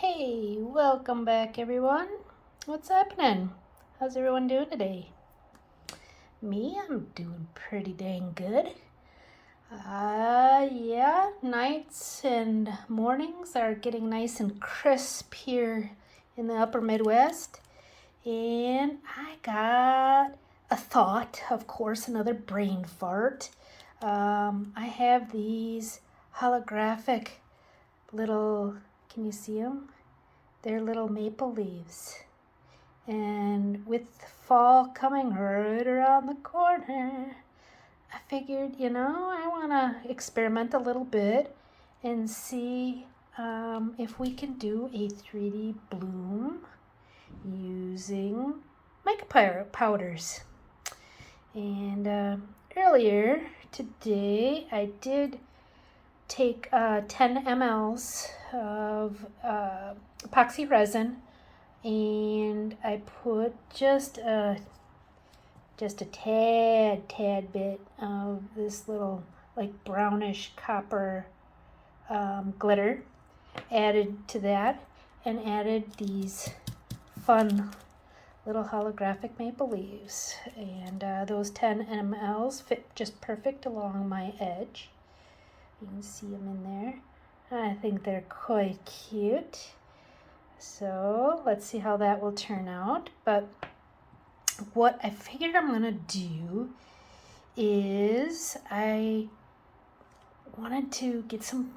Hey, welcome back everyone. What's happening? How's everyone doing today? Me, I'm doing pretty dang good. Yeah, nights and mornings are getting nice and crisp here in the upper Midwest. And I got a thought, of course, another brain fart. I have these holographic little, can you see them? They're little maple leaves. And with fall coming right around the corner, I figured, I want to experiment a little bit and see if we can do a 3D bloom using mica powders. And earlier today, I did take 10 mLs of epoxy resin, and I put just a tad bit of this little like brownish copper glitter added to that, and added these fun little holographic maple leaves, and those 10 mLs fit just perfect along my edge. You can see them in there. I think they're quite cute. So let's see how that will turn out. But what I figured I'm gonna do is I wanted to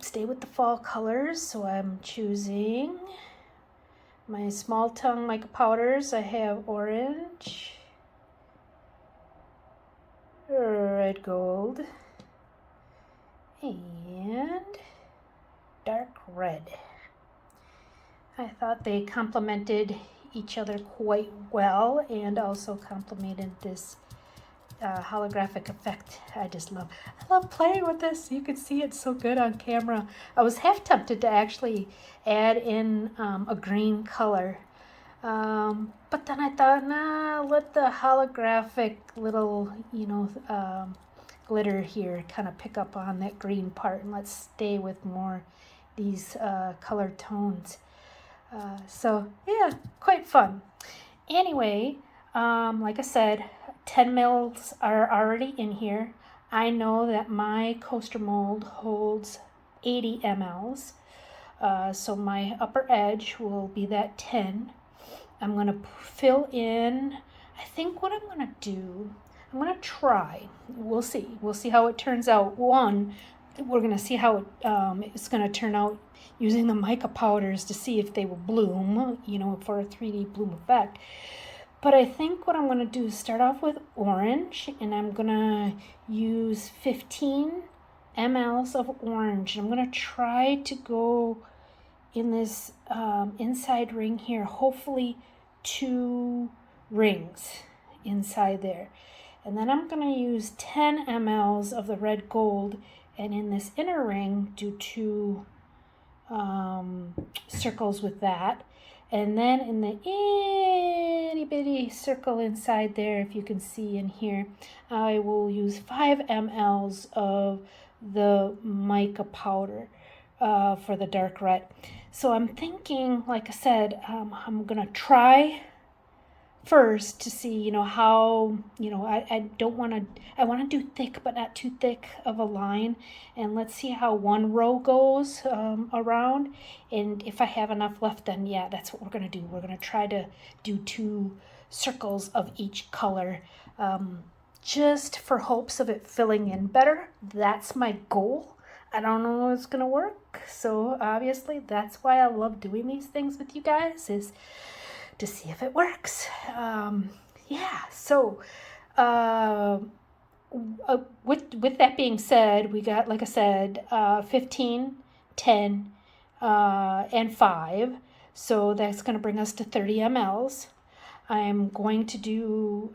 stay with the fall colors. So I'm choosing my small tongue mica powders. I have orange, red gold, and dark red. I thought they complemented each other quite well, and also complemented this holographic effect. I love playing with this. You can see it's so good on camera. I was half tempted to actually add in a green color, but then I thought, nah, let the holographic little glitter here kind of pick up on that green part, and let's stay with more these color tones. So yeah, quite fun. Anyway, like I said, 10 mils are already in here. I know that my coaster mold holds 80 mLs. So my upper edge will be that 10. I'm going to fill in, I think what I'm going to do, I'm going to try. We'll see how it turns out. One, we're going to see how it's going to turn out using the mica powders to see if they will bloom, for a 3D bloom effect. But I think what I'm going to do is start off with orange, and I'm going to use 15 mLs of orange. I'm going to try to go in this inside ring here, hopefully 2 rings inside there. And then I'm going to use 10 mLs of the red gold, and in this inner ring do 2 circles with that. And then in the itty bitty circle inside there, if you can see in here, I will use 5 mLs of the mica powder for the dark red. So I'm thinking, like I said, I'm gonna try first to see, how, I want to do thick but not too thick of a line, and let's see how one row goes around, and if I have enough left, then yeah, that's what we're going to do. We're going to try to do 2 circles of each color, just for hopes of it filling in better. That's my goal. I don't know if it's going to work, so obviously that's why I love doing these things with you guys, is to see if it works. So with that being said, we got, like I said, 15, 10, and 5. So that's going to bring us to 30 mLs. I'm going to do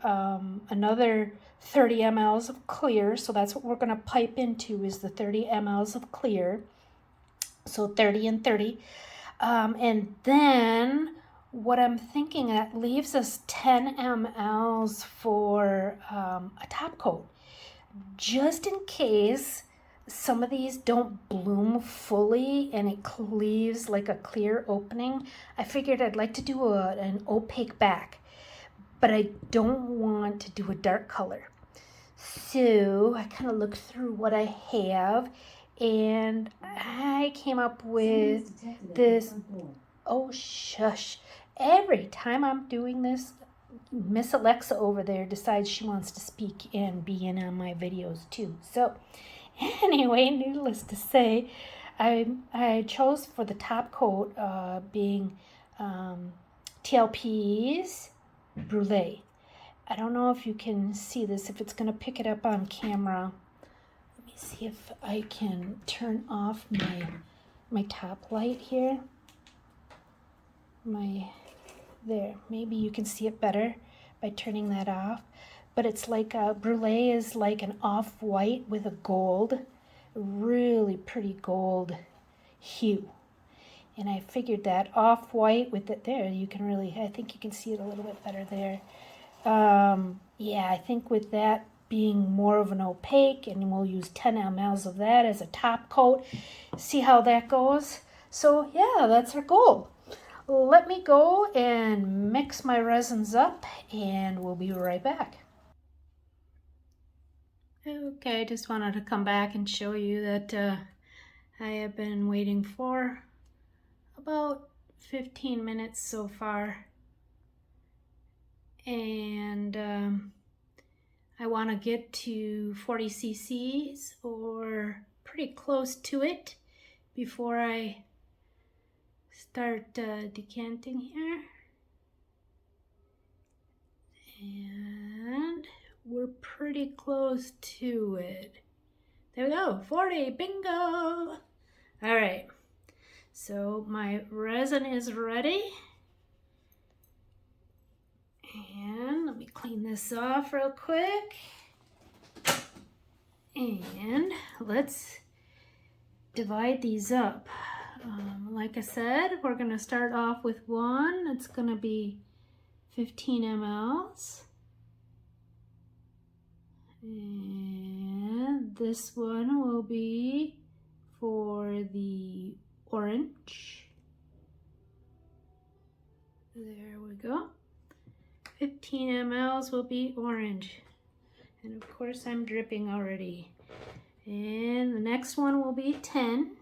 another 30 mLs of clear. So that's what we're going to pipe into, is the 30 mLs of clear. So 30 and 30. And then what I'm thinking, that leaves us 10 mLs for a top coat, just in case some of these don't bloom fully and it leaves like a clear opening. I figured I'd like to do an opaque back, but I don't want to do a dark color. So I kind of looked through what I have and I came up with this. Oh, shush. Every time I'm doing this, Miss Alexa over there decides she wants to speak and be in on my videos too. So anyway, needless to say, I chose for the top coat being TLP's Brulee. I don't know if you can see this, if it's going to pick it up on camera. Let me see if I can turn off my top light here. There, maybe you can see it better by turning that off. But it's like Brulee is like an off-white with a gold, really pretty gold hue. And I figured that off-white with it there, you can really, I think you can see it a little bit better there. Yeah, I think with that being more of an opaque, and we'll use 10 mLs of that as a top coat. See how that goes? So yeah, that's our goal. Let me go and mix my resins up and we'll be right back. Okay, I just wanted to come back and show you that I have been waiting for about 15 minutes so far. And I want to get to 40 cc's or pretty close to it before I start decanting here. And we're pretty close to it. There we go, 40, bingo! All right, so my resin is ready. And let me clean this off real quick. And let's divide these up. Like I said, we're gonna start off with one. It's gonna be 15 mLs. And this one will be for the orange. There we go. 15 mLs will be orange. And of course I'm dripping already. And the next one will be 10.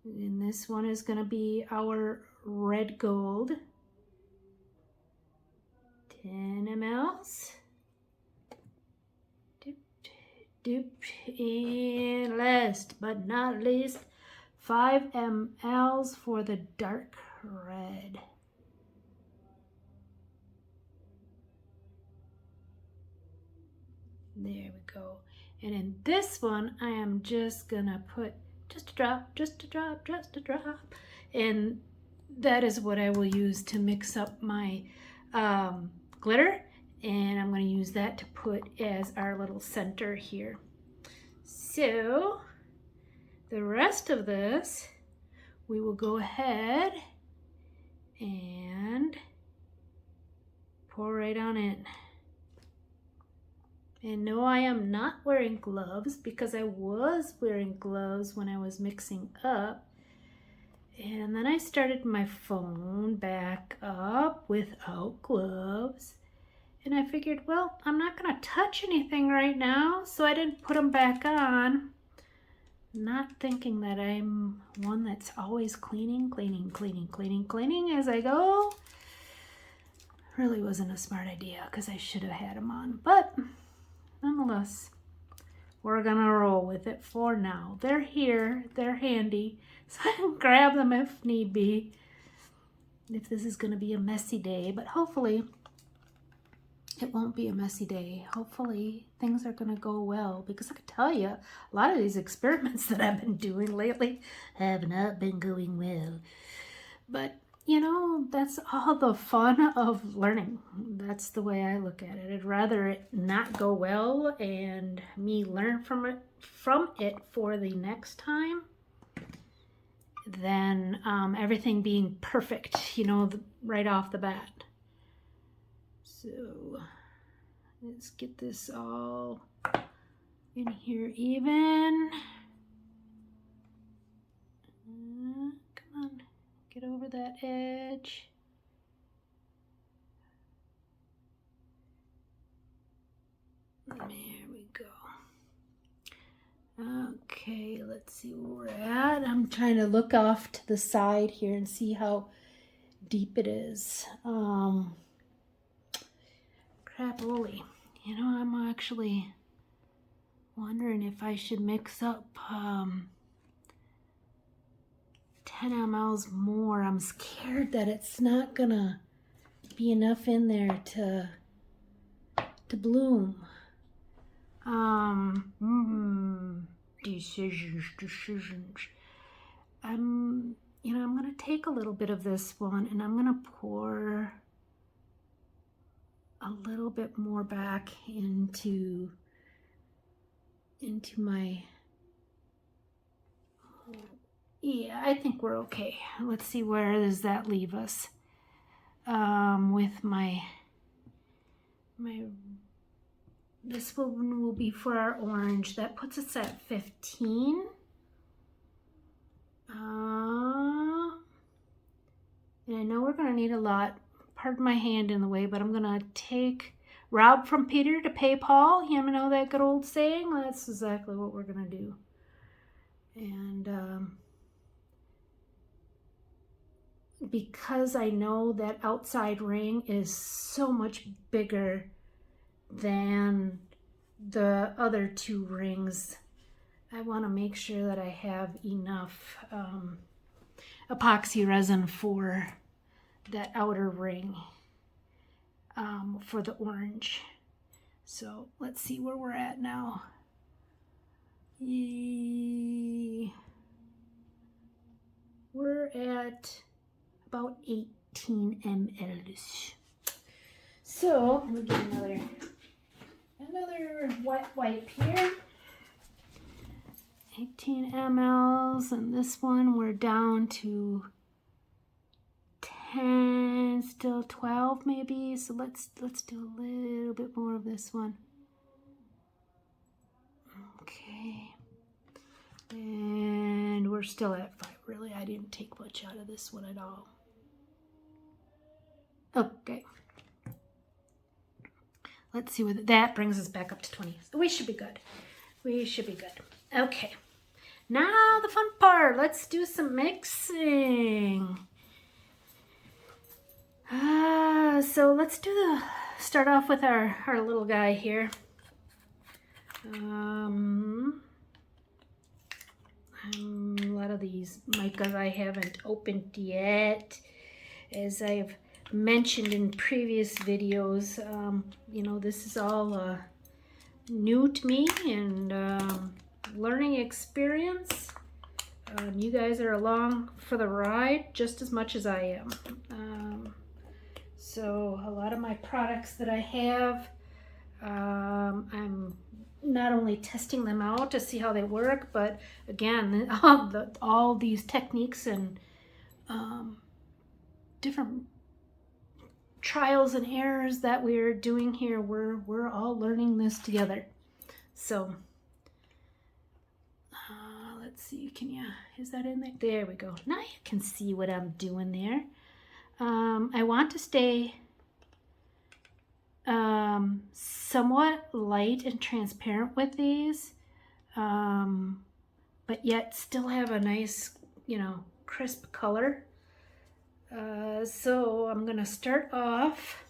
And this one is going to be our red gold. 10 mLs. Doop, doop. And last but not least, 5 mLs for the dark red. There we go. And in this one, I am just gonna put just a drop, just a drop, just a drop. And that is what I will use to mix up my glitter. And I'm gonna use that to put as our little center here. So the rest of this, we will go ahead and pour right on in. And no, I am not wearing gloves because I was wearing gloves when I was mixing up. And then I started my phone back up without gloves. And I figured, well, I'm not gonna touch anything right now, so I didn't put them back on. Not thinking that I'm one that's always cleaning as I go. Really wasn't a smart idea because I should have had them on, but nonetheless, we're gonna roll with it for now. They're here, they're handy, so I can grab them if need be, if this is gonna be a messy day, but hopefully it won't be a messy day. Hopefully things are gonna go well, because I can tell you, a lot of these experiments that I've been doing lately have not been going well. But you know, that's all the fun of learning. That's the way I look at it. I'd rather it not go well and me learn from it for the next time than everything being perfect, you know, right off the bat. So Let's get this all in here even. Come on, get over that edge. There we go. Okay, let's see where we're at. I'm trying to look off to the side here and see how deep it is. Crapoli. You know, I'm actually wondering if I should mix up 10 mLs more. I'm scared that it's not gonna be enough in there to bloom. Decisions. I'm gonna take a little bit of this one and I'm gonna pour a little bit more back into my, yeah, I think we're okay. Let's see, where does that leave us? With my this one will be for our orange. That puts us at 15. And I know we're gonna need a lot. Pardon my hand in the way, but I'm gonna take rob from Peter to pay Paul. You know that good old saying? That's exactly what we're gonna do. And because I know that outside ring is so much bigger than the other two rings, I want to make sure that I have enough epoxy resin for that outer ring for the orange. So let's see where we're at now. We're at about 18 mLs. So let me get another wet wipe here. 18 mLs, and this one we're down to 10, still 12 maybe. So let's do a little bit more of this one. Okay. And we're still at 5. Really, I didn't take much out of this one at all. Okay. Let's see what that brings us back up to 20. So we should be good. We should be good. Okay. Now the fun part. Let's do some mixing. So let's start off with our little guy here. A lot of these micas I haven't opened yet. As I've mentioned in previous videos, you know, this is all new to me and learning experience. You guys are along for the ride just as much as I am. So a lot of my products that I have, I'm not only testing them out to see how they work, but again, all these techniques and different trials and errors that we're doing here, we're all learning this together. So let's see, is that in there? There we go. Now you can see what I'm doing there. I want to stay somewhat light and transparent with these, but yet still have a nice, you know, crisp color. So I'm going to start off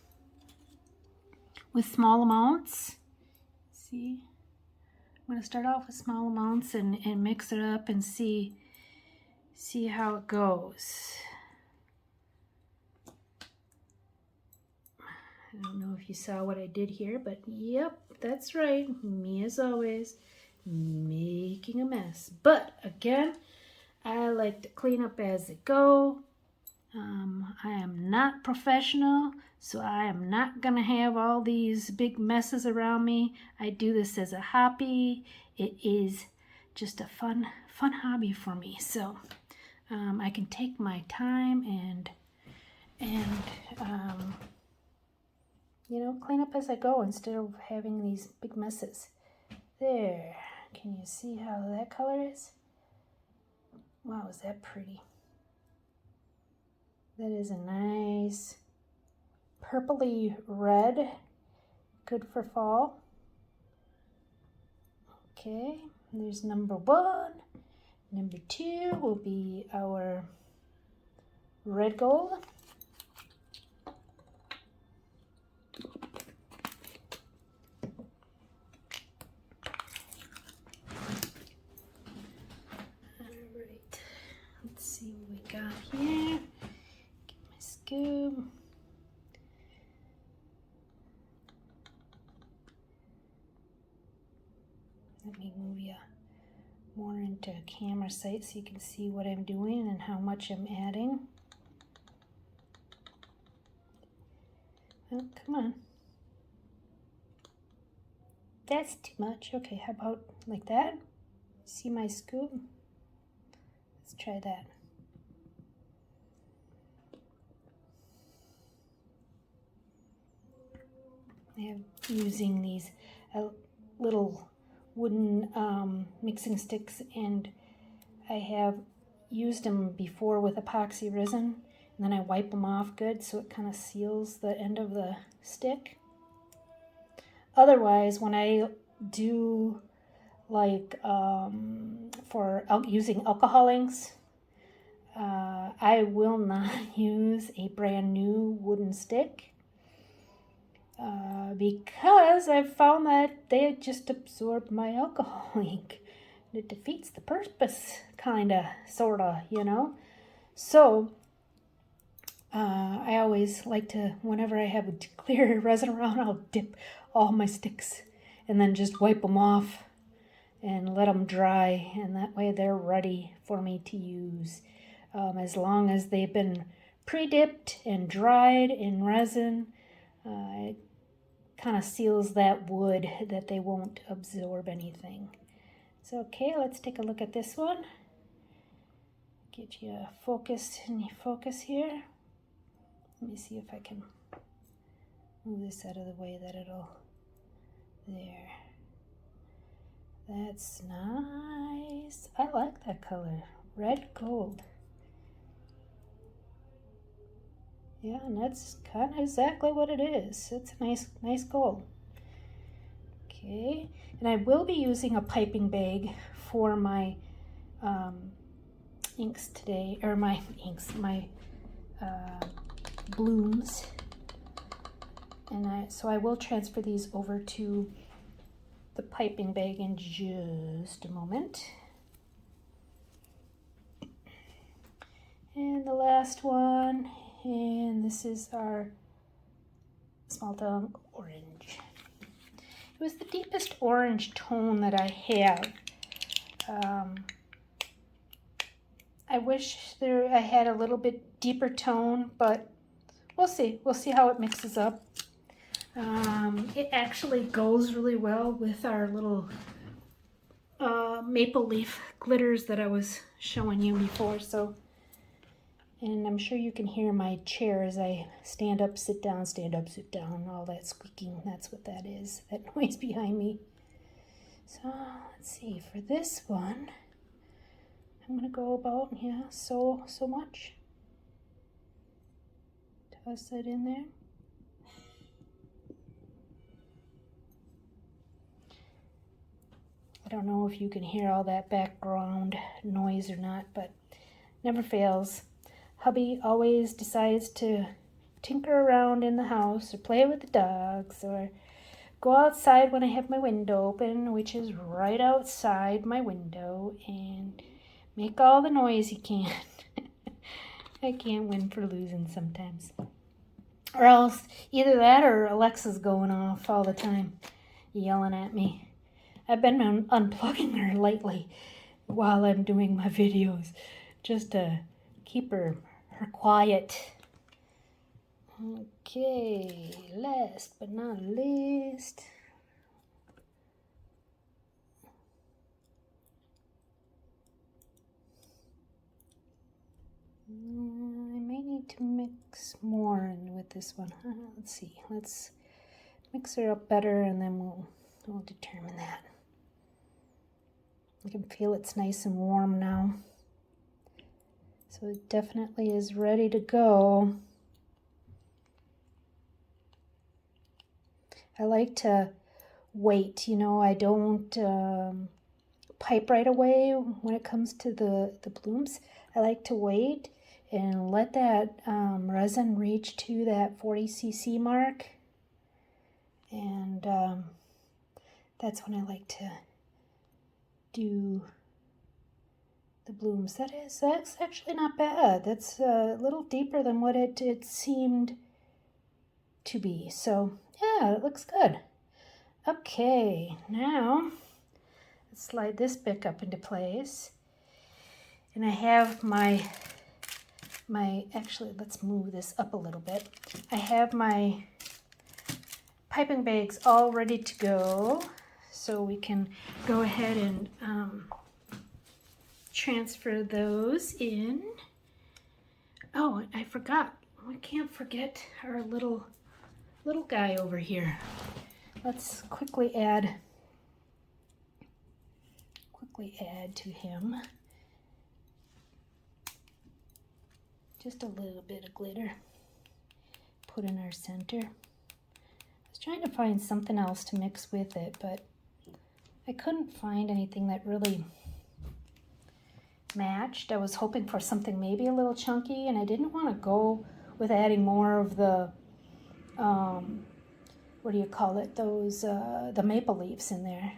with small amounts. See, I'm going to start off with small amounts and mix it up and see how it goes. I don't know if you saw what I did here, but yep, that's right. Me as always, making a mess. But again, I like to clean up as I go. I am not professional, so I am not gonna have all these big messes around me. I do this as a hobby. It is just a fun hobby for me. So I can take my time and you know, clean up as I go instead of having these big messes. There, can you see how that color is? Wow, is that pretty? That is a nice purpley red, good for fall. Okay, there's number 1. Number 2 will be our red gold. Alright, let's see what we got here. Get my scoop. Let me move you more into camera sight so you can see what I'm doing and how much I'm adding. Oh, come on. That's too much. Okay, how about like that? See my scoop? Let's try that. I am using these little wooden mixing sticks, and I have used them before with epoxy resin, and then I wipe them off good so it kind of seals the end of the stick. Otherwise, when I do like for using alcohol inks, I will not use a brand new wooden stick because I've found that they just absorb my alcohol ink. It defeats the purpose, kinda, sorta, you know. So I always like to, whenever I have a clear resin around, I'll dip all my sticks and then just wipe them off and let them dry, and that way they're ready for me to use. As long as they've been pre-dipped and dried in resin, it kind of seals that wood that they won't absorb anything. So okay, let's take a look at this one. Get you focused in focus here. Let me see if I can move this out of the way that it'll, there. That's nice. I like that color, red gold. Yeah, and that's kind of exactly what it is. It's a nice gold. Okay, and I will be using a piping bag for my inks today, or my blooms. And so I will transfer these over to the piping bag in just a moment. And the last one, and this is our small town orange. It was the deepest orange tone that I have. I wish I had a little bit deeper tone, but we'll see. We'll see how it mixes up. It actually goes really well with our little maple leaf glitters that I was showing you before. So, and I'm sure you can hear my chair as I stand up, sit down, all that squeaking. That's what that is, that noise behind me. So let's see, for this one, I'm gonna go about, yeah, so much. Toss that in there. I don't know if you can hear all that background noise or not, but never fails. Hubby always decides to tinker around in the house or play with the dogs or go outside when I have my window open, which is right outside my window, and make all the noise he can. I can't win for losing sometimes. Or else either that or Alexa's going off all the time, yelling at me. I've been unplugging her lately while I'm doing my videos, just to keep her quiet. Okay, last but not least, I may need to mix more with this one. Let's see. Let's mix her up better, and then we'll determine that. You can feel it's nice and warm now. So it definitely is ready to go. I like to wait, you know, I don't pipe right away when it comes to the blooms. I like to wait and let that resin reach to that 40 cc mark. And that's when I like to do the blooms. That's actually not bad. That's a little deeper than what it seemed to be. So yeah, it looks good. Okay, now let's slide this back up into place. And I have my actually, let's move this up a little bit. I have my piping bags all ready to go. So we can go ahead and transfer those in. Oh, I forgot. We can't forget our little guy over here. Let's quickly add to him. Just a little bit of glitter. Put in our center. I was trying to find something else to mix with it, but I couldn't find anything that really matched. I was hoping for something maybe a little chunky, and I didn't want to go with adding more of the what do you call it, those the maple leaves in there.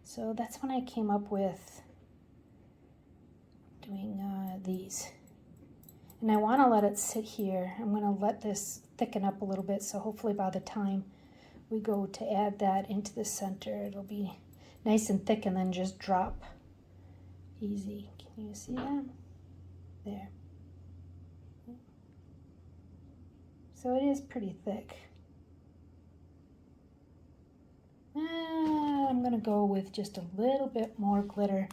So that's when I came up with doing these. And I want to let it sit here. I'm going to let this thicken up a little bit, so hopefully by the time we go to add that into the center, it'll be nice and thick and then just drop easy. Can you see that? There. So it is pretty thick. I'm going to go with just a little bit more glitter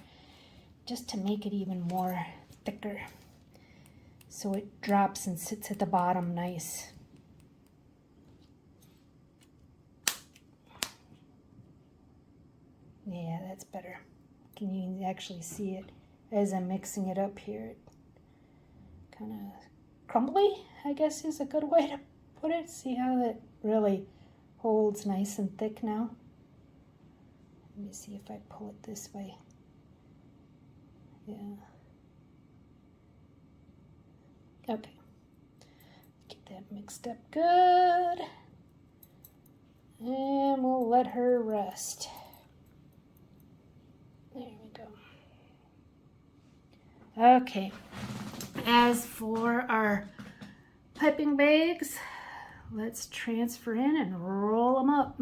just to make it even more thicker, so it drops and sits at the bottom nice. Yeah, that's better. Can you actually see it as I'm mixing it up here? Kind of crumbly, I guess is a good way to put it. See how that really holds nice and thick now? Let me see if I pull it this way. Yeah. Okay. Get that mixed up good. And we'll let her rest. There we go. Okay. As for our piping bags, let's transfer in and roll them up.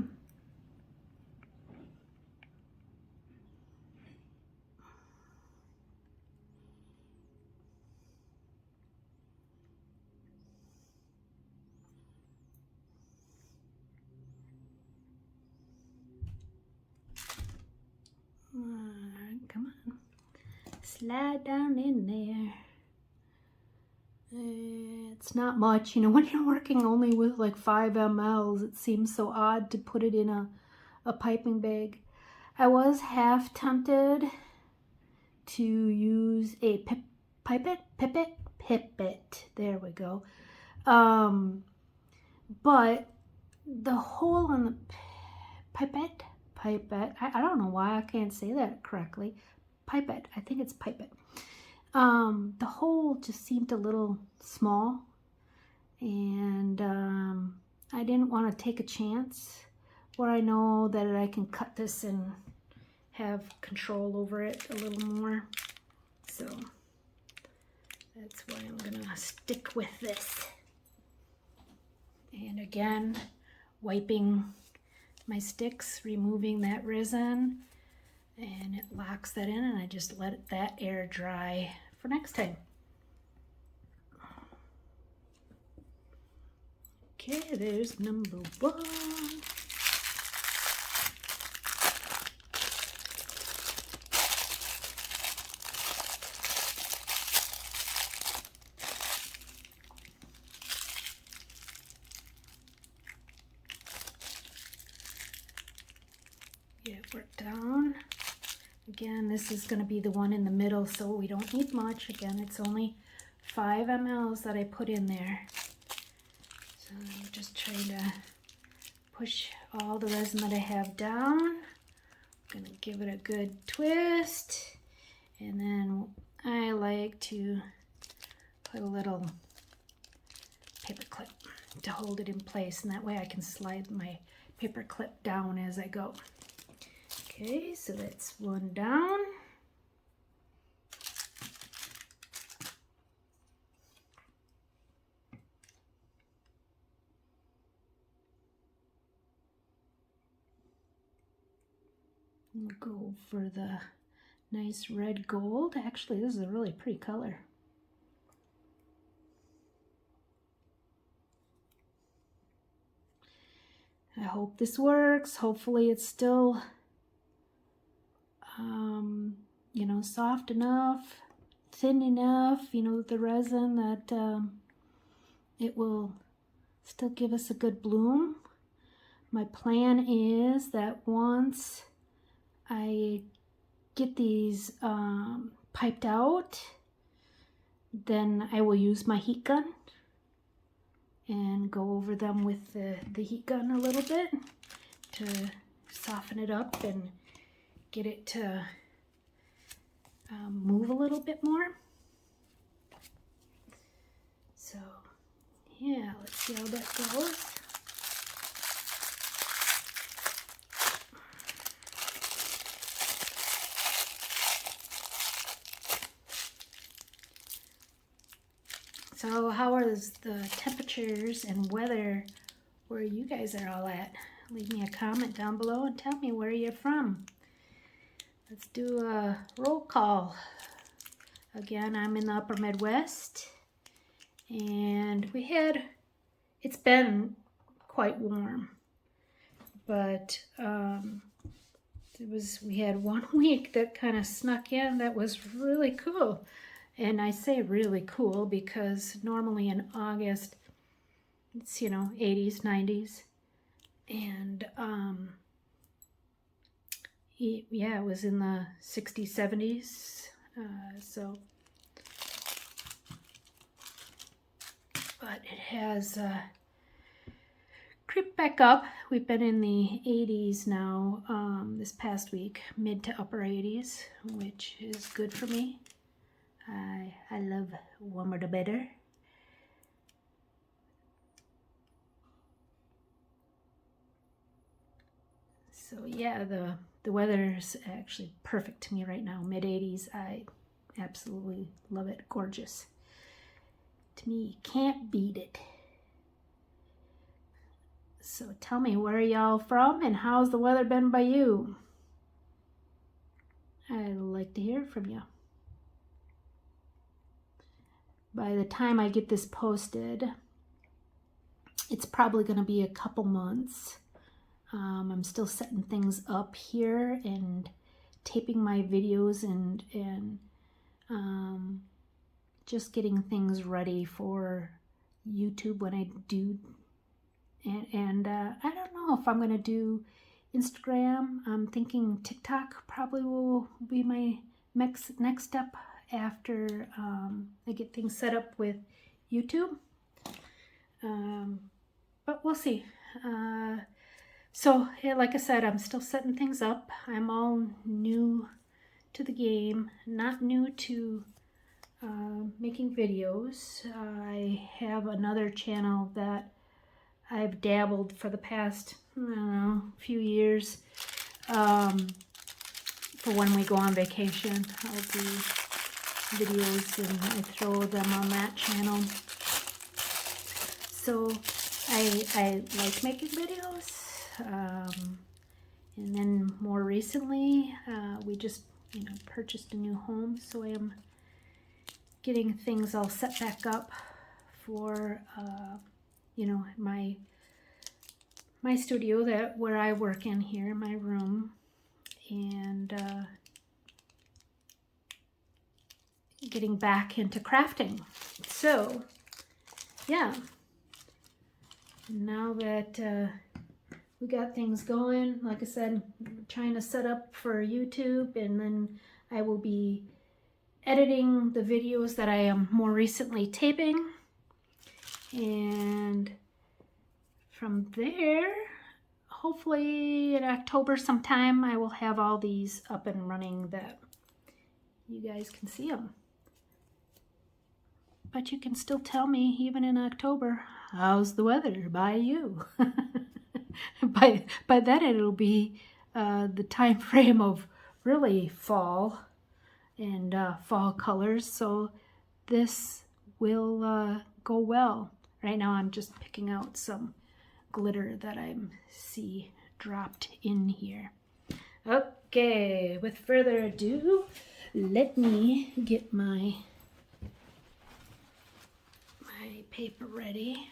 Come on, slide down in there. It's not much, you know, when you're working only with like 5 mLs, it seems so odd to put it in a piping bag. I was half tempted to use a pipette, there we go. But the hole in the pipette, I don't know why I can't say that correctly. Pipette, I think it's pipette. The hole just seemed a little small, and I didn't want to take a chance where I know that I can cut this and have control over it a little more. So that's why I'm gonna stick with this. And again, wiping my sticks, removing that resin, and it locks that in, and I just let that air dry for next time. Okay, there's number 1. this is going to be the one in the middle, so we don't need much. Again, it's only 5 mLs that I put in there. So I'm just trying to push all the resin that I have down. I'm going to give it a good twist. And then I like to put a little paper clip to hold it in place, and that way I can slide my paper clip down as I go. Okay, so that's one down. We'll go for the nice red gold. Actually, this is a really pretty color. I hope this works. Hopefully it's still, you know, soft enough, thin enough, you know, the resin that it will still give us a good bloom. My plan is that once I get these piped out, then I will use my heat gun and go over them with the heat gun a little bit to soften it up and get it to move a little bit more. So yeah, let's see how that goes. So how are the temperatures and weather where you guys are all at? Leave me a comment down below and tell me where you're from. Let's do a roll call. Again, I'm in the upper Midwest, and it's been quite warm, but we had 1 week that kind of snuck in that was really cool. And I say really cool because normally in August, it's, you know, 80s, 90s. And yeah, it was in the 60s, 70s. But it has creeped back up. We've been in the 80s now this past week, mid to upper 80s, which is good for me. I love warmer the better. So yeah, the weather's actually perfect to me right now. Mid 80s, I absolutely love it. Gorgeous. To me, can't beat it. So tell me, where are y'all from and how's the weather been by you? I'd like to hear from you. By the time I get this posted, it's probably going to be a couple months. I'm still setting things up here and taping my videos and just getting things ready for YouTube when I do. And I don't know if I'm going to do Instagram. I'm thinking TikTok probably will be my next step after I get things set up with YouTube. But we'll see. So yeah, like I said, I'm still setting things up. I'm all new to the game, not new to making videos. I have another channel that I've dabbled for the past, I don't know, few years. For when we go on vacation, I'll do videos and I throw them on that channel. So I like making videos. And then more recently, we just, you know, purchased a new home, so I am getting things all set back up for, you know, my studio where I work in here, my room, and getting back into crafting. So yeah, now that we got things going, like I said, trying to set up for YouTube, and then I will be editing the videos that I am more recently taping, and from there, hopefully in October sometime, I will have all these up and running that you guys can see them. But you can still tell me, even in October, how's the weather by you? by then it'll be the time frame of really fall and fall colors, so this will go well. Right now I'm just picking out some glitter that I see dropped in here. Okay, with further ado, let me get my paper ready.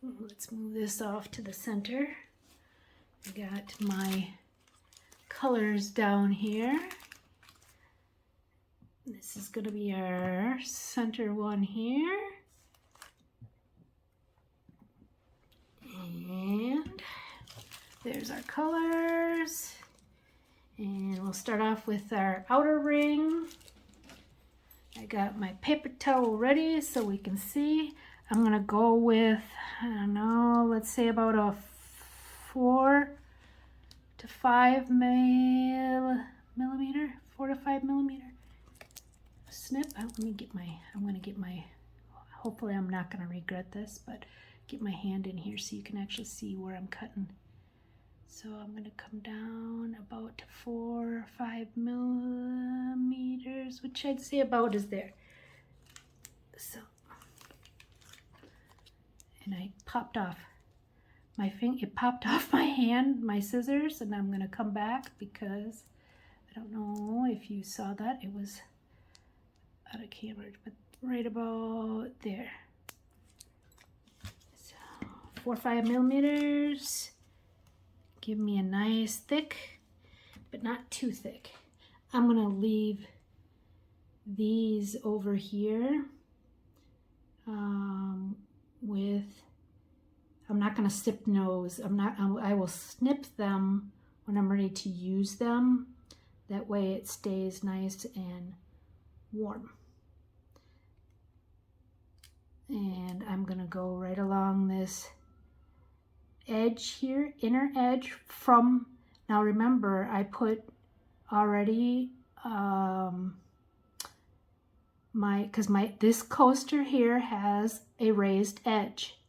Let's move this off to the center. I got my colors down here. This is going to be our center one here. And there's our colors. And we'll start off with our outer ring. I got my paper towel ready so we can see. I'm gonna go with, I don't know, let's say about a 4 to 5 millimeter, 4 to 5 millimeter snip. I'm gonna get my, hopefully I'm not gonna regret this, but get my hand in here so you can actually see where I'm cutting. So I'm going to come down about 4 or 5 millimeters, which I'd say about is there. So, and I popped off my finger, it popped off my hand, my scissors, and I'm going to come back because I don't know if you saw that. It was out of camera, but right about there. So 4 or 5 millimeters. Give me a nice thick, but not too thick. I'm gonna leave these over here I'm not gonna snip nose. I will snip them when I'm ready to use them. That way it stays nice and warm. And I'm gonna go right along this edge here, inner edge from, now remember I put already this coaster here has a raised edge.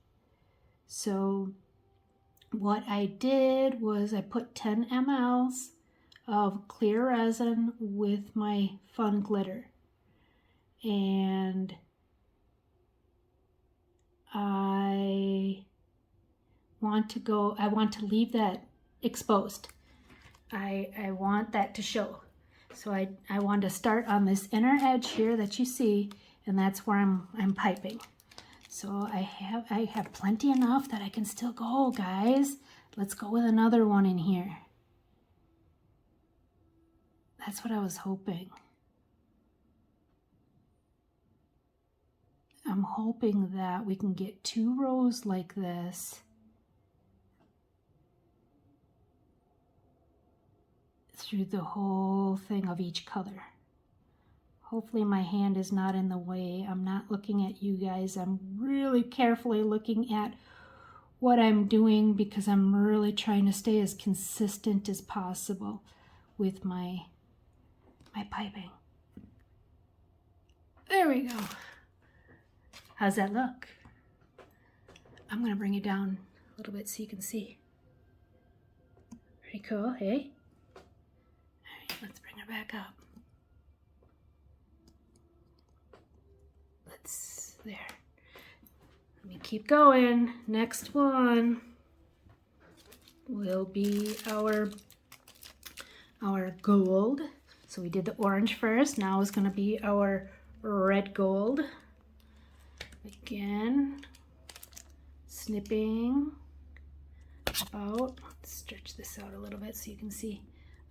So what I did was I put 10 mLs of clear resin with my fun glitter, and I want to leave that exposed. I want that to show. So I want to start on this inner edge here that you see, and that's where I'm piping. So I have plenty enough that I can still go, guys. Let's go with another one in here. That's what I was hoping. I'm hoping that we can get 2 rows like this through the whole thing of each color. Hopefully my hand is not in the way. I'm not looking at you guys. I'm really carefully looking at what I'm doing because I'm really trying to stay as consistent as possible with my piping. There we go. How's that look? I'm going to bring it down a little bit so you can see. Pretty cool, hey? Alright, let's bring it back up. There. Let me keep going. Next one will be our gold. So we did the orange first. Now it's going to be our red gold. Again, snipping about, let's stretch this out a little bit so you can see,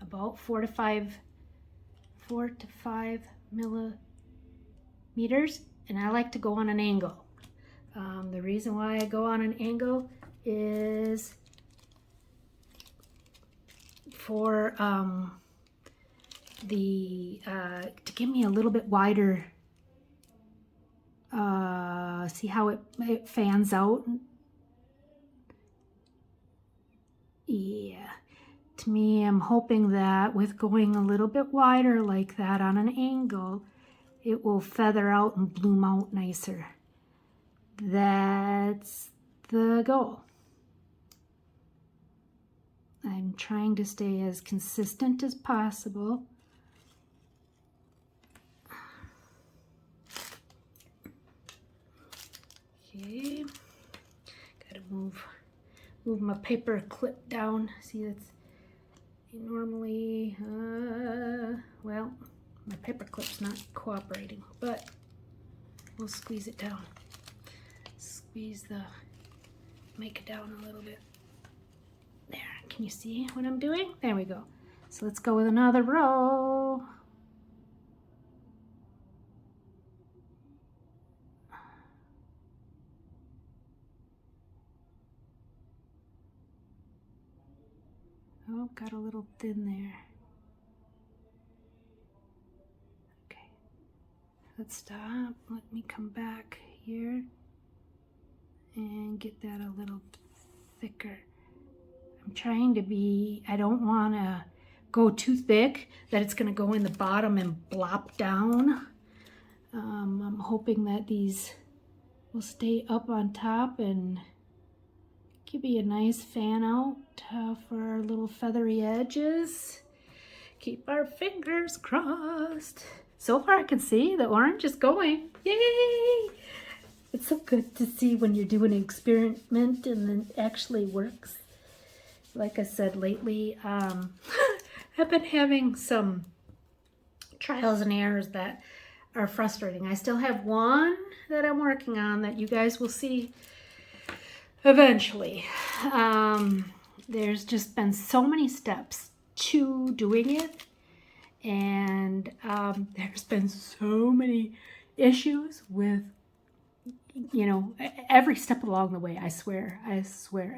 about 4 to 5 millimeters. And I like to go on an angle. The reason why I go on an angle is for to give me a little bit wider. See how it fans out? Yeah. To me, I'm hoping that with going a little bit wider like that on an angle, it will feather out and bloom out nicer. That's the goal. I'm trying to stay as consistent as possible. Okay, gotta move my paper clip down. See, that's normally, well, my paper clip's not cooperating, but we'll squeeze it down. Squeeze the Mica down a little bit. There, can you see what I'm doing? There we go. So let's go with another row. Oh, got a little thin there. Okay, let's stop. Let me come back here and get that a little thicker. I'm trying to be, I don't want to go too thick that it's going to go in the bottom and blop down. I'm hoping that these will stay up on top and give me a nice fan out for our little feathery edges. Keep our fingers crossed. So far I can see the orange is going. Yay! It's so good to see when you're doing an experiment and then it actually works. Like I said lately, I've been having some trials and errors that are frustrating. I still have one that I'm working on that you guys will see eventually. There's just been so many steps to doing it, and there's been so many issues with, you know, every step along the way. I swear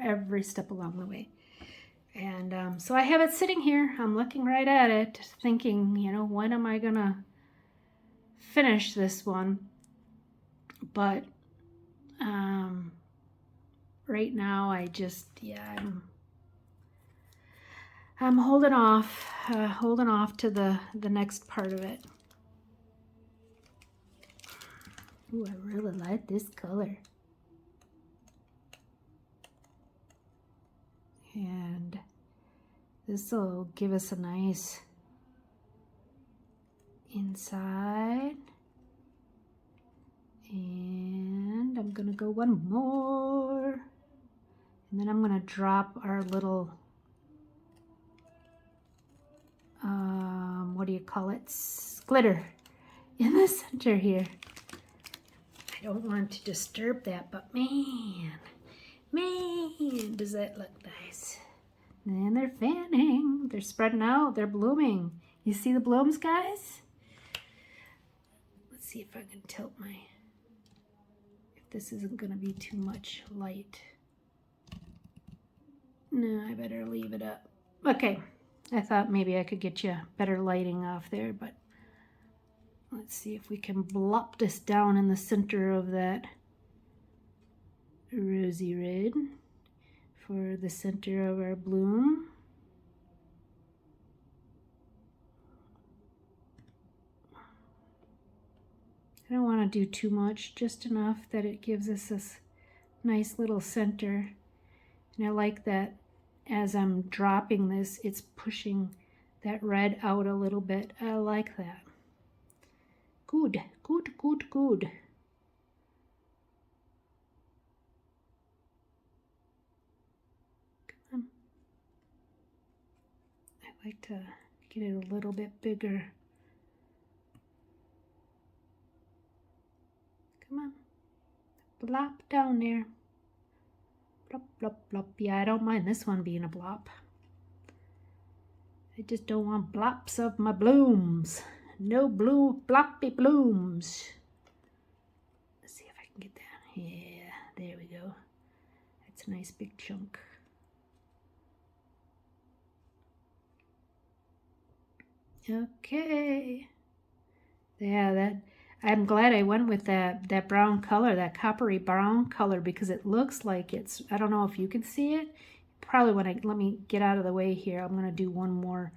every step along the way. And so I have it sitting here. I'm looking right at it, thinking, you know, when am I gonna finish this one? But right now I just, yeah, I'm holding off to the next part of it. Ooh, I really like this color. And this will give us a nice inside. And I'm gonna go one more. And then I'm gonna drop our little, what do you call it? Glitter in the center here. I don't want to disturb that, but man, does that look nice. And they're fanning, they're spreading out, they're blooming. You see the blooms, guys? Let's see if I can tilt if this isn't gonna be too much light. No, I better leave it up. Okay, I thought maybe I could get you better lighting off there, but let's see if we can blop this down in the center of that rosy red for the center of our bloom. I don't want to do too much, just enough that it gives us this nice little center. And I like that as I'm dropping this, it's pushing that red out a little bit. I like that. Good, good, good, good. Come on. I like to get it a little bit bigger. Come on. Blop down there. Blop, blop, blop. Yeah, I don't mind this one being a blop. I just don't want blops of my blooms. No blue bloppy blooms. Let's see if I can get that. Yeah, there we go. That's a nice big chunk. Okay. Yeah, I'm glad I went with that brown color, that coppery brown color, because it looks like it's, I don't know if you can see it. Probably let me get out of the way here. I'm going to do one more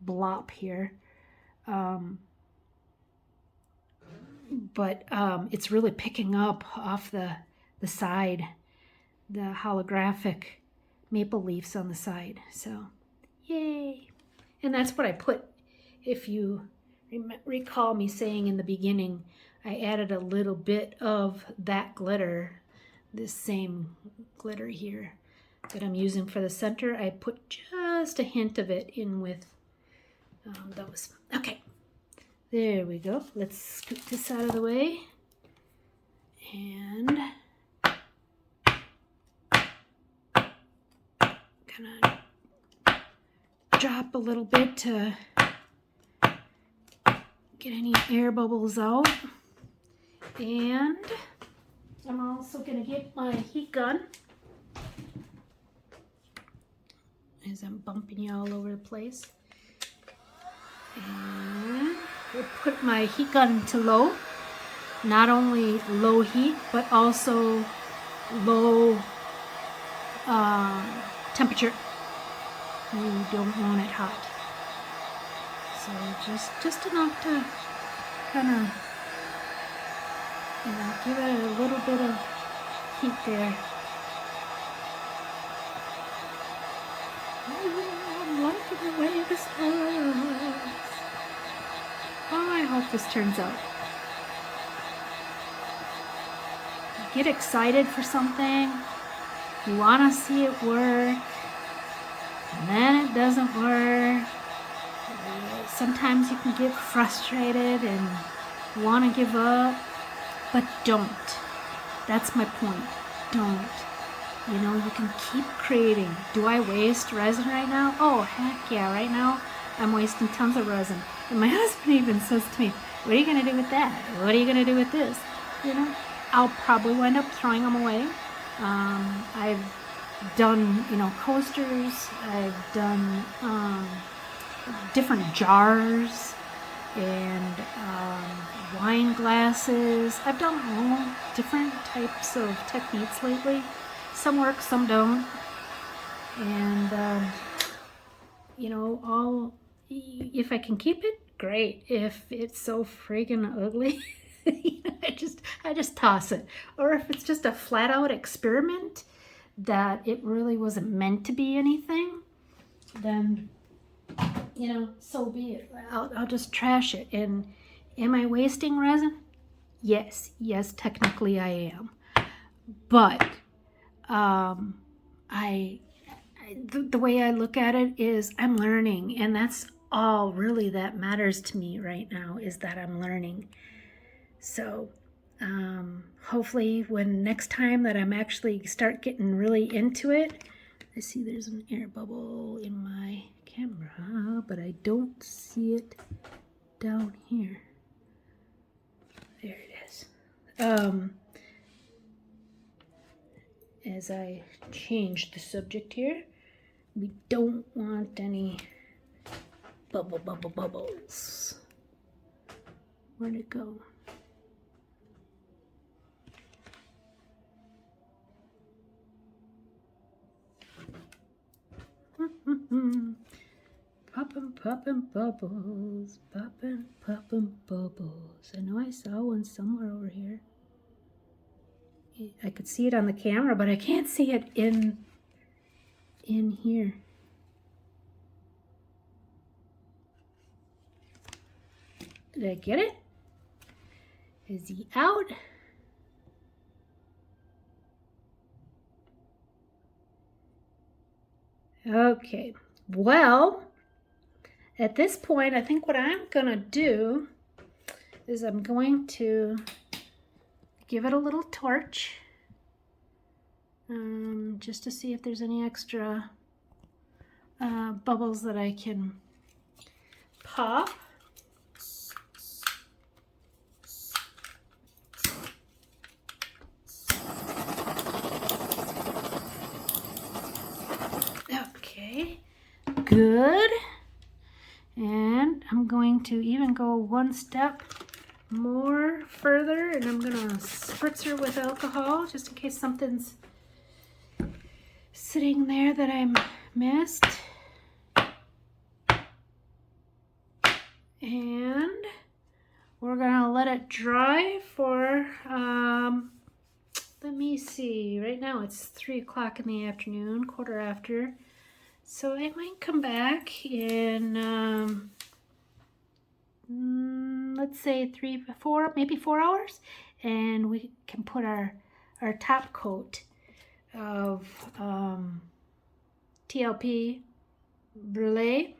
blop here. But it's really picking up off the side, the holographic maple leaves on the side. So, yay. And that's what I put. If you recall me saying in the beginning, I added a little bit of that glitter, this same glitter here that I'm using for the center. I put just a hint of it in with those. Okay, there we go. Let's scoot this out of the way. And kind of drop a little bit to get any air bubbles out. And I'm also going to get my heat gun, as I'm bumping you all over the place. And we'll put my heat gun to low. Not only low heat, but also low temperature. You don't want it hot. So just enough to kind of, give it a little bit of heat there. I'm liking the way this looks. Oh, I hope this turns out. You get excited for something, you want to see it work, and then it doesn't work. Sometimes you can get frustrated and want to give up, but don't. That's my point. Don't. You can keep creating. Do I waste resin right now? Oh, heck yeah. Right now, I'm wasting tons of resin. And my husband even says to me, what are you going to do with that? What are you going to do with this? I'll probably wind up throwing them away. I've done, coasters. I've done different jars and wine glasses. I've done all different types of techniques lately. Some work, some don't. And, if I can keep it, great. If it's so friggin' ugly, I just toss it. Or if it's just a flat out experiment that it really wasn't meant to be anything, then, so be it. I'll just trash it. And am I wasting resin? Yes, technically I am. But the way I look at it is I'm learning, and that's all really that matters to me right now, is that I'm learning. So hopefully when next time that I'm actually start getting really into it, I see there's an air bubble in my camera, but I don't see it down here. There it is. As I change the subject here, we don't want any bubbles. Where'd it go? Poppin' bubbles, poppin' bubbles. I know I saw one somewhere over here. I could see it on the camera, but I can't see it in here. Did I get it? Is he out? Okay, well, at this point, I think what I'm gonna do is I'm going to give it a little torch, just to see if there's any extra bubbles that I can pop. Okay, good. And I'm going to even go one step more further, and I'm gonna spritz her with alcohol just in case something's sitting there that I missed. And we're gonna let it dry for, let me see, right now it's 3 o'clock in the afternoon, quarter after. So I might come back in, let's say 3, 4, maybe 4 hours, and we can put our top coat of TLP Brulee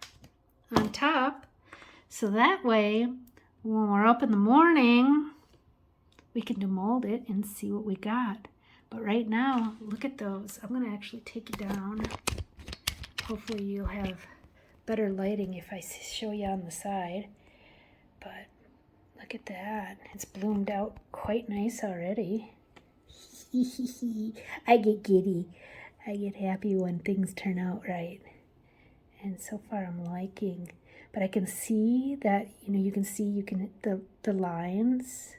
on top. So that way, when we're up in the morning, we can demold it and see what we got. But right now, look at those. I'm gonna actually take it down. Hopefully you'll have better lighting if I show you on the side. But look at that. It's bloomed out quite nice already. I get giddy. I get happy when things turn out right. And so far I'm liking. But I can see that, you can see the lines,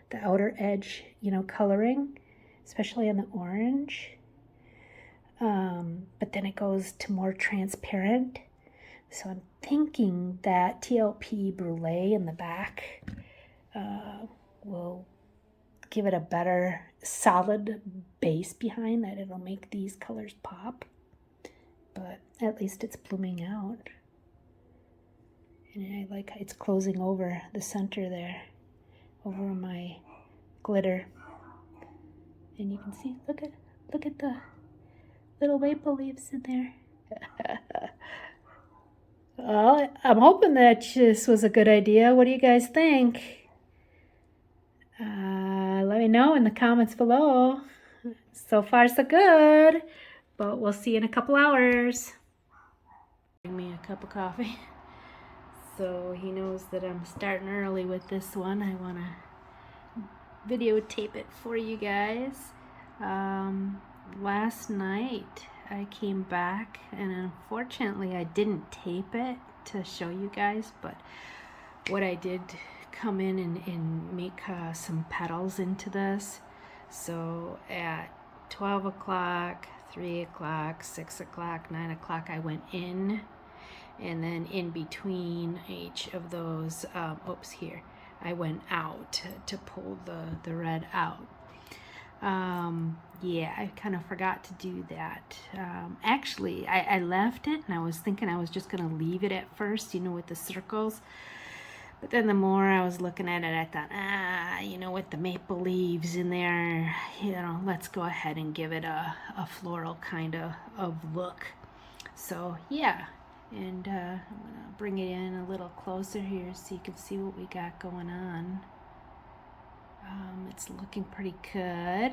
the outer edge, coloring, especially on the orange. But then it goes to more transparent. So I'm thinking that TLP Brulee in the back will give it a better solid base behind that. It'll make these colors pop. But at least it's blooming out. And I like how it's closing over the center there, over my glitter. And you can see, look at the little maple leaves in there. Well, I'm hoping that this was a good idea. What do you guys think? Let me know in the comments below. So far, so good. But we'll see you in a couple hours. Bring me a cup of coffee. So he knows that I'm starting early with this one. I want to videotape it for you guys. Last night I came back, and unfortunately I didn't tape it to show you guys, but what I did come in and make some petals into this. So at 12 o'clock, 3 o'clock, 6 o'clock, 9 o'clock I went in, and then in between each of those, here, I went out to pull the red out. Yeah, I kind of forgot to do that. Actually, I left it, and I was thinking I was just going to leave it at first, with the circles. But then the more I was looking at it, I thought, with the maple leaves in there, let's go ahead and give it a floral kind of look. So, yeah. And I'm going to bring it in a little closer here so you can see what we got going on. It's looking pretty good.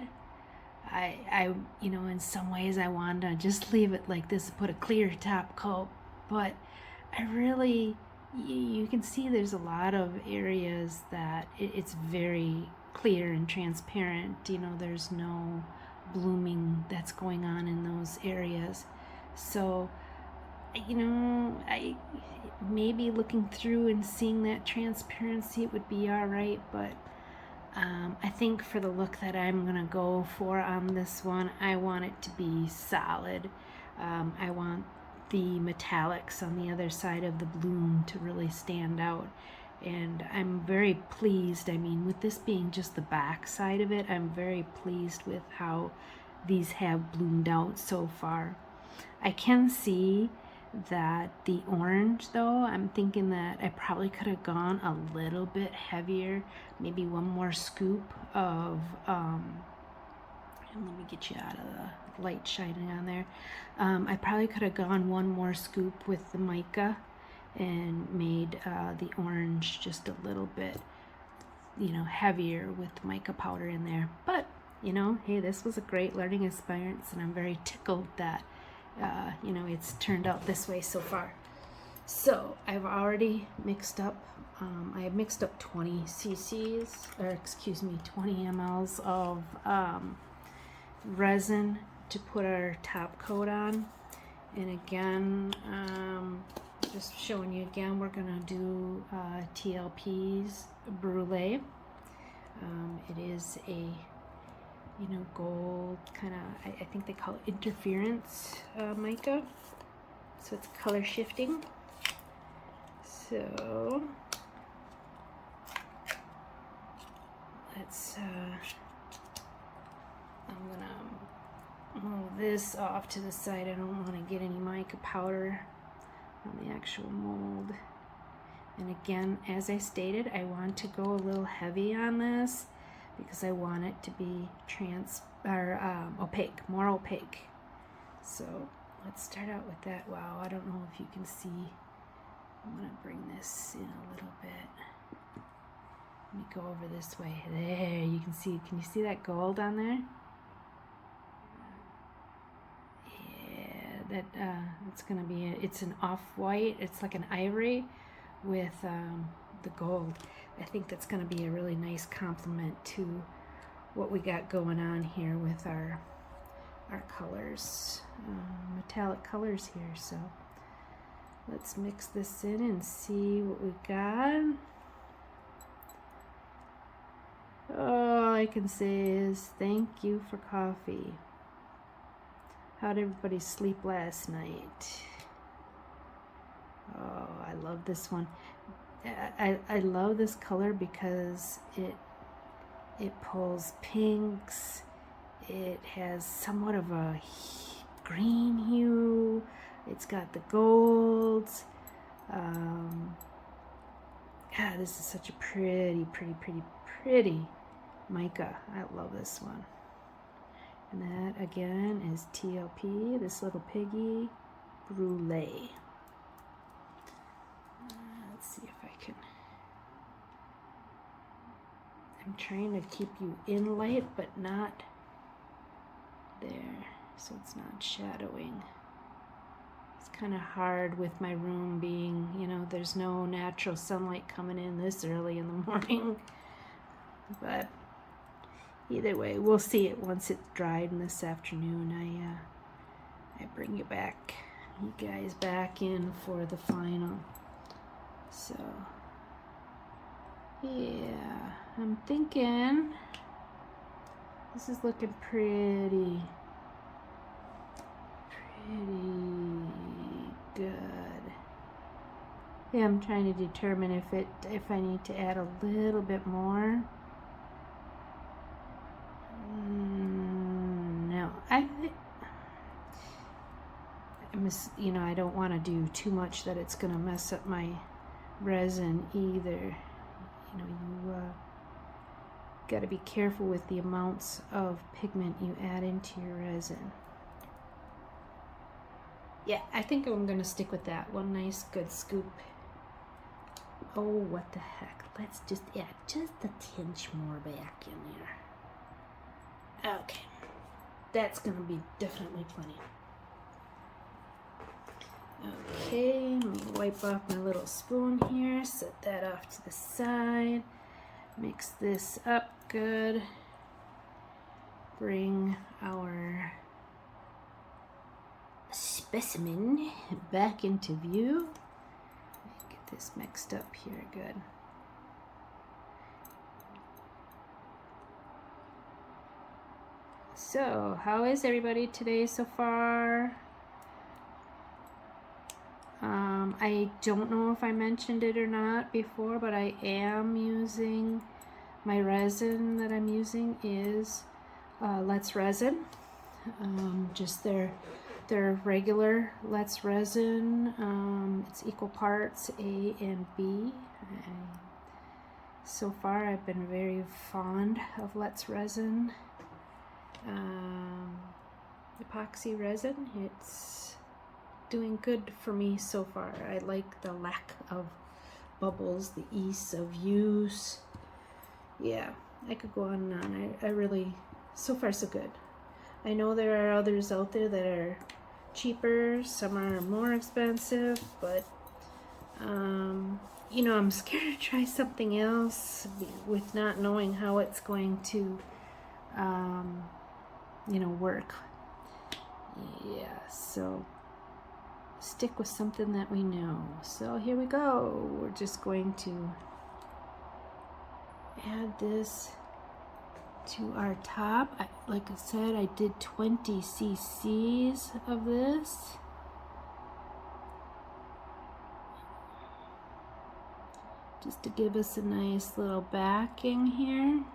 I in some ways I wanted to just leave it like this, put a clear top coat, but I really, you can see there's a lot of areas that it's very clear and transparent. There's no blooming that's going on in those areas. So, I maybe looking through and seeing that transparency, it would be all right, but I think for the look that I'm gonna go for on this one, I want it to be solid. I want the metallics on the other side of the bloom to really stand out, and I'm very pleased. With this being just the back side of it, I'm very pleased with how these have bloomed out so far. I can see that the orange, though, I'm thinking that I probably could have gone a little bit heavier, maybe one more scoop of and let me get you out of the light shining on there. I probably could have gone one more scoop with the mica and made the orange just a little bit heavier with mica powder in there. But hey, this was a great learning experience, and I'm very tickled that it's turned out this way so far. So I've already mixed up, I have mixed up 20 cc's, or excuse me, 20 mLs of resin to put our top coat on. And again, just showing you again, we're gonna do TLP's brulee. It is a, you know, gold kind of, I think they call it interference mica. So it's color shifting. So let's, I'm gonna move this off to the side. I don't want to get any mica powder on the actual mold. And again, as I stated, I want to go a little heavy on this because I want it to be opaque, more opaque. So let's start out with that. Wow, I don't know if you can see. I'm gonna bring this in a little bit. Let me go over this way. There, you can see. Can you see that gold on there? Yeah, that it's gonna be. It's an off-white. It's like an ivory with the gold. I think that's gonna be a really nice complement to what we got going on here with our colors, metallic colors here. So let's mix this in and see what we got. All I can say is thank you for coffee. How'd everybody sleep last night? Oh, I love this one. I love this color because it pulls pinks. It has somewhat of a green hue. It's got the golds. God, this is such a pretty mica. I love this one. And that again is TLP, this little piggy brulee. Let's see if I can. I'm trying to keep you in light, but not there, so it's not shadowing. It's kind of hard with my room being, you know, there's no natural sunlight coming in this early in the morning. But either way, we'll see it once it's dried in this afternoon. I bring you guys back in for the final. So yeah, I'm thinking this is looking pretty good. Yeah, I'm trying to determine if I need to add a little bit more. No, you know, I don't want to do too much that it's gonna mess up my resin either. You know, you got to be careful with the amounts of pigment you add into your resin. Yeah, I think I'm gonna stick with that. One nice good scoop. Oh, what the heck. Let's just add just a tinge more back in there. Okay, that's gonna be definitely plenty. Okay, let me wipe off my little spoon here, set that off to the side, mix this up good, bring our specimen back into view, get this mixed up here good. So, how is everybody today so far? I don't know if I mentioned it or not before, but I am using, my resin that I'm using is Let's Resin. Just their regular Let's Resin. It's equal parts A and B. So far I've been very fond of Let's Resin. Epoxy resin, it's doing good for me so far. I like the lack of bubbles, the ease of use. Yeah, I could go on and on. I really, so far so good. I know there are others out there that are cheaper, some are more expensive, but you know, I'm scared to try something else with not knowing how it's going to you know, work. Yeah, so stick with something that we know. So here we go. We're just going to add this to our top. Like I said, I did 20 cc's of this. Just to give us a nice little backing here.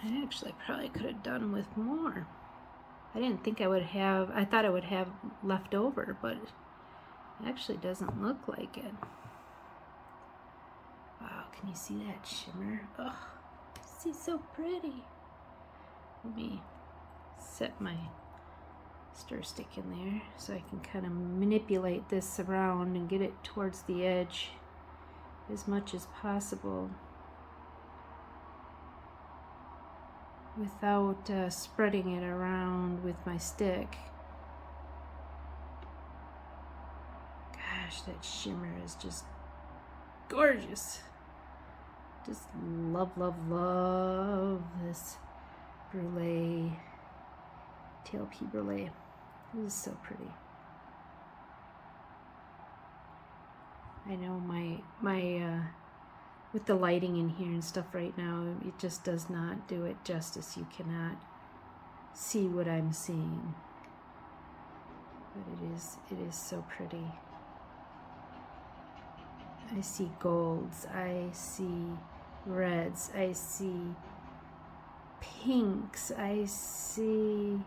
I actually probably could have done with more. I didn't think I would have, I thought I would have left over, but it actually doesn't look like it. Wow, can you see that shimmer? Oh, it's so pretty. Let me set my stir stick in there so I can kind of manipulate this around and get it towards the edge as much as possible without spreading it around with my stick. Gosh, that shimmer is just gorgeous. Just love, love, love this brulee, tail pea brulee. This is so pretty. I know my with the lighting in here and stuff right now, it just does not do it justice. You cannot see what I'm seeing, but it is so pretty. I see golds, I see reds, I see pinks, I see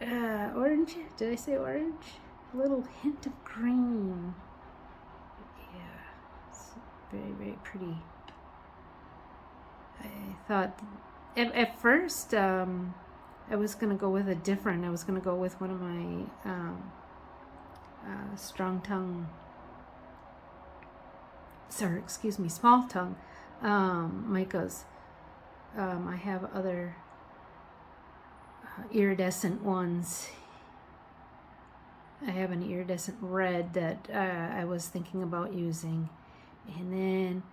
orange. Did I say orange? A little hint of green. Yeah, it's very, very pretty. I thought at first I was gonna go with I was gonna go with one of my small tongue micas. I have other iridescent ones. I have an iridescent red that I was thinking about using, and then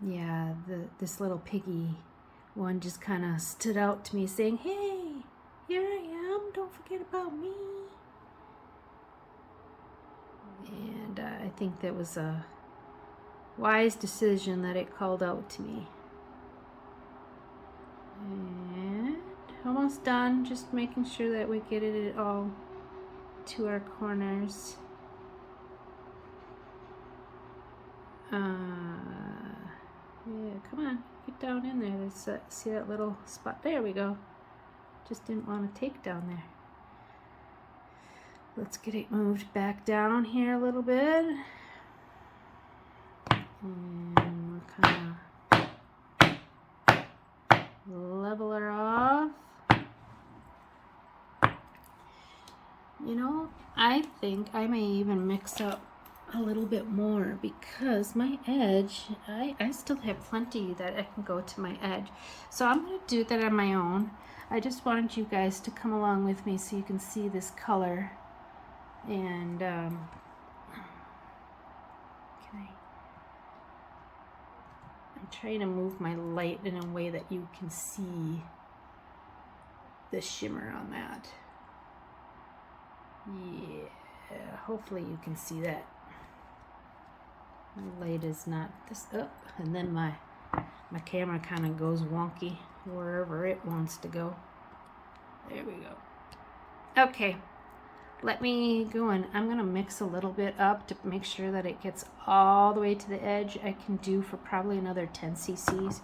yeah, this little piggy one just kind of stood out to me, saying, "Hey, here I am, don't forget about me." And I think that was a wise decision that it called out to me. And almost done, just making sure that we get it all to our corners. Yeah, come on, get down in there. There's see that little spot? There we go. Just didn't want to take down there. Let's get it moved back down here a little bit. And we'll kind of level her off. You know, I think I may even mix up a little bit more because my edge, I still have plenty that I can go to my edge. So I'm going to do that on my own. I just wanted you guys to come along with me so you can see this color. And I'm trying to move my light in a way that you can see the shimmer on that. Yeah, hopefully you can see that. My light is not this up, and then my camera kind of goes wonky wherever it wants to go. There we go. Okay, let me go in. I'm gonna mix a little bit up to make sure that it gets all the way to the edge. I can do for probably another 10 cc's.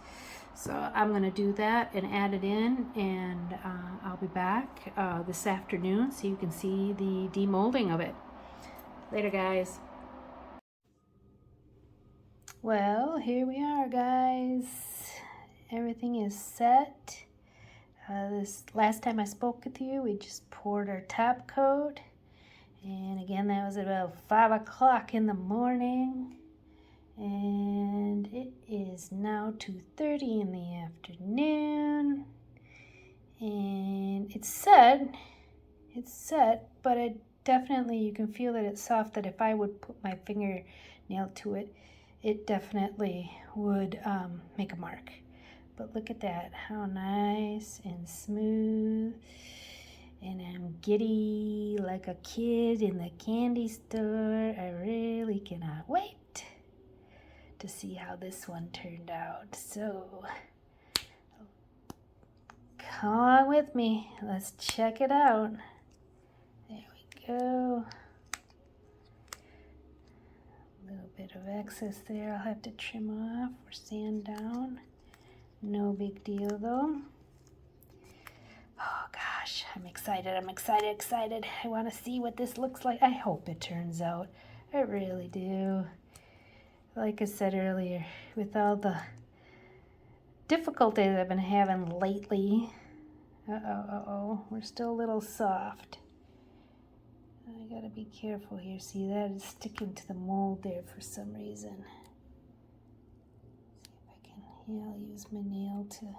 So I'm gonna do that and add it in, and I'll be back this afternoon so you can see the demolding of it. Later, guys. Well, here we are, guys. Everything is set. This last time I spoke with you, we just poured our top coat, and again that was about 5 o'clock in the morning, and it is now 2:30 in the afternoon, and it's set, but it definitely, you can feel that it's soft, that if I would put my fingernail to it, it definitely would make a mark. But look at that, how nice and smooth. And I'm giddy like a kid in the candy store. I really cannot wait to see how this one turned out. So come along with me. Let's check it out. There we go. A little bit of excess there I'll have to trim off or sand down. No big deal though. Oh gosh, I'm excited. I'm excited. I want to see what this looks like. I hope it turns out. I really do. Like I said earlier, with all the difficulties I've been having lately. We're still a little soft. I gotta be careful here. See, that is sticking to the mold there for some reason. See if I can, yeah, I'll use my nail to...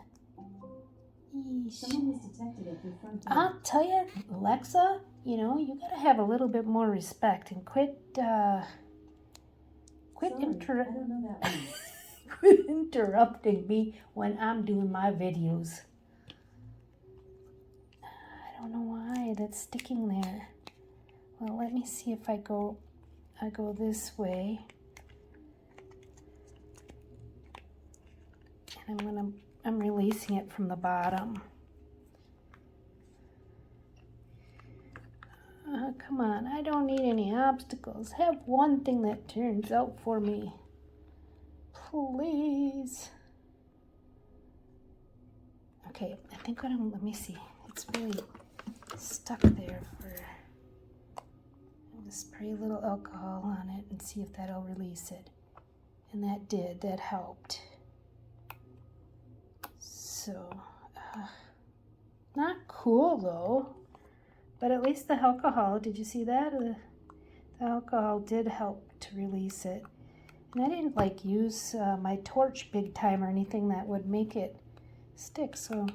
Someone was detected at your front door. I'll tell you, Alexa, you know, you gotta have a little bit more respect and quit interrupting me when I'm doing my videos. I don't know why that's sticking there. Well, let me see if I go this way. And I'm releasing it from the bottom. Come on, I don't need any obstacles. Have one thing that turns out for me. Please. Okay, I think let me see. It's really stuck there for... I'm going to spray a little alcohol on it and see if that'll release it. And that did, that helped. So, not cool though, but at least the alcohol, did you see that? The alcohol did help to release it. And I didn't like use my torch big time or anything that would make it stick, so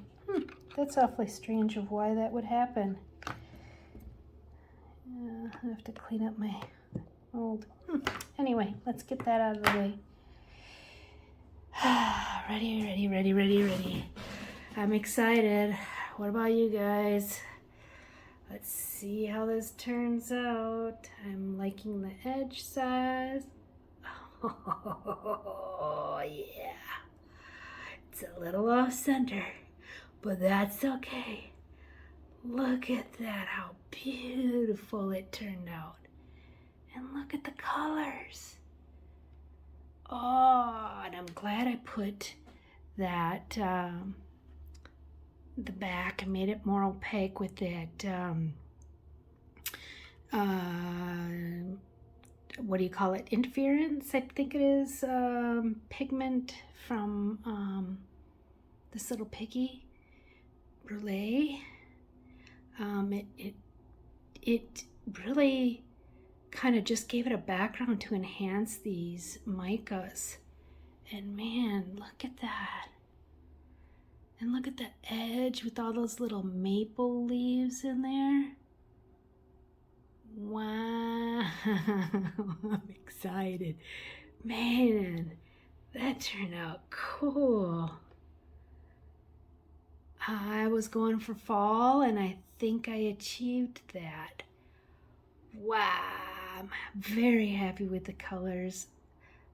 that's awfully strange of why that would happen. I have to clean up my mold. Anyway, let's get that out of the way. Ready. I'm excited. What about you guys? Let's see how this turns out. I'm liking the edge size. Oh, yeah. It's a little off center, but that's okay. Look at that, how beautiful it turned out. And look at the colors. Oh, and I'm glad I put that, the back and made it more opaque with that, what do you call it? Interference, I think it is, pigment from this little piggy, Brulee. It really kind of just gave it a background to enhance these micas. And man, look at that. And look at the edge with all those little maple leaves in there. Wow, I'm excited. Man, that turned out cool. I was going for fall and I think I achieved that. Wow, I'm very happy with the colors.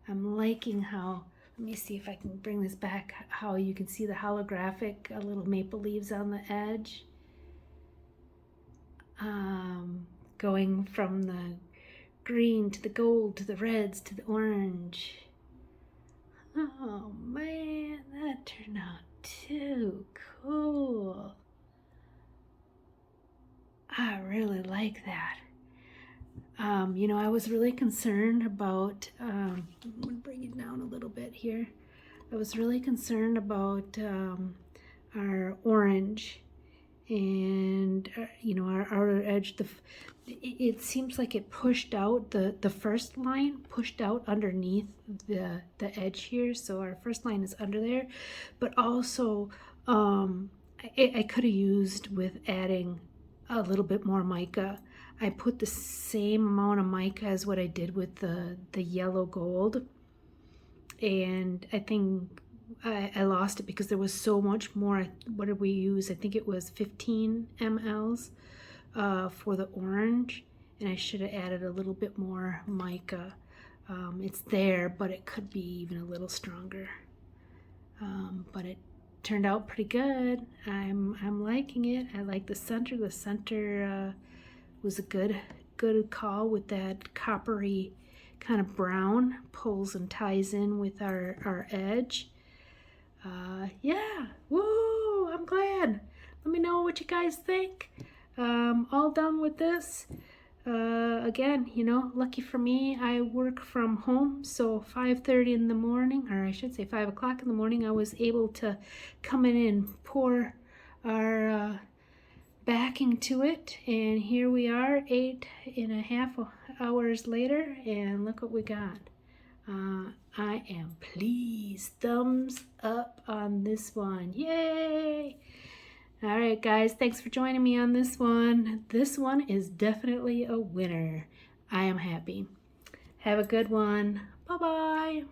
I'm liking how, let me see if I can bring this back, how you can see the holographic little maple leaves on the edge. Going from the green to the gold to the reds to the orange. Oh man, that turned out too cool. I really like that. You know, I was really concerned about, I'm gonna bring it down a little bit here. I was really concerned about our orange and, you know, our outer edge. It seems like it pushed out, the first line pushed out underneath the edge here. So our first line is under there, but also I could have used with adding a little bit more mica. I put the same amount of mica as what I did with the yellow gold. and I think I lost it because there was so much more. What did we use? I think it was 15 mLs for the orange, and I should have added a little bit more mica. It's there, but it could be even a little stronger. But it turned out pretty good. I'm liking it. I like the center. The center was a good call with that coppery kind of brown, pulls and ties in with our edge. Yeah, woo, I'm glad. Let me know what you guys think. All done with this. Again, you know, lucky for me, I work from home, so 5:30 in the morning, or I should say 5 o'clock in the morning, I was able to come in and pour our backing to it, and here we are 8.5 hours later, and look what we got. I am pleased. Thumbs up on this one. Yay! All right, guys, thanks for joining me on this one. This one is definitely a winner. I am happy. Have a good one. Bye-bye.